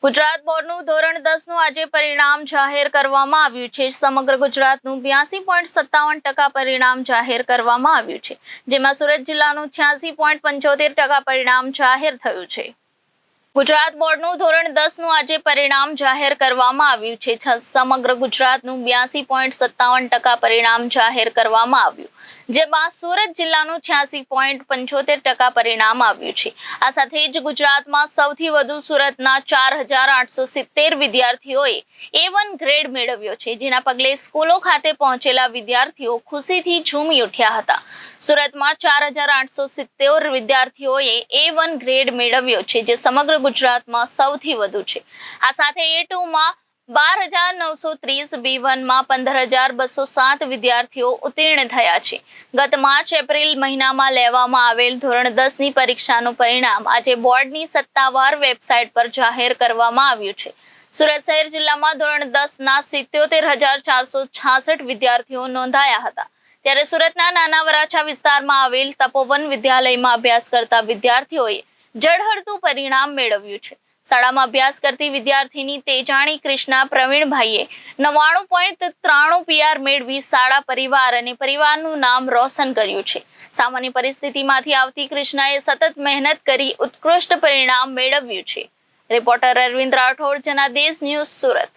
ગુજરાત બોર્ડનું ધોરણ 10 નું આજે પરિણામ જાહેર કરવામાં આવ્યું છે. સમગ્ર ગુજરાતનું 82.57% પરિણામ જાહેર કરવામાં આવ્યું છે, જેમાં સુરત જિલ્લાનું 86.75% પરિણામ જાહેર થયું છે. ગુજરાત બોર્ડનું ધોરણ 10 નું આજે પરિણામ જાહેર કરવામાં આવ્યું છે. સમગ્ર ગુજરાતનું 82.57% પરિણામ જાહેર કરવામાં આવ્યું, જેમાં સુરત જિલ્લાનું 86.75% પરિણામ આવ્યું છે. આ સાથે જ ગુજરાતમાં સૌથી વધુ સુરતના 4,870 વિદ્યાર્થીઓએ A1 ગ્રેડ મેળવ્યો છે, જેના પગલે સ્કૂલો ખાતે પહોંચેલા વિદ્યાર્થીઓ ખુશીથી ઝૂમી ઉઠ્યા હતા. સુરતમાં 4,870 વિદ્યાર્થીઓએ A1 ગ્રેડ મેળવ્યો છે, જે સમગ્ર ગુજરાતમાં સૌથી વધુ છે. આ સાથે A2માં 12,930, B1માં 15,207 વિદ્યાર્થીઓ ઉત્તીર્ણ થયા છે. ગત માર્ચ-એપ્રિલ મહિનામાં લેવામાં આવેલ ધોરણ 10 ની પરીક્ષાનું પરિણામ આજે બોર્ડની સત્તાવાર વેબસાઇટ પર જાહેર કરવામાં આવ્યું છે. સુરત શહેર જિલ્લામાં ધોરણ 10 ના 77,466 વિદ્યાર્થીઓ નોંધાયા હતા. ત્યારે સુરતના નાના વરાછા વિસ્તારમાં આવેલ તપોવન વિદ્યાલયમાં અભ્યાસ કરતા વિદ્યાર્થીઓએ ઝળહળતું પરિણામ મેળવ્યું છે. શાળામાં અભ્યાસ કરતી વિદ્યાર્થીની તેજાણી કૃષ્ણા પ્રવીણભાઈએ 99.93 PR મેળવી શાળા, પરિવાર અને પરિવારનું નામ રોશન કર્યું છે. સામાન્ય પરિસ્થિતિમાંથી આવતી કૃષ્ણાએ સતત મહેનત કરી ઉત્કૃષ્ટ પરિણામ મેળવ્યું છે. Reporter Arvind Rathod, Janadesh news, Surat.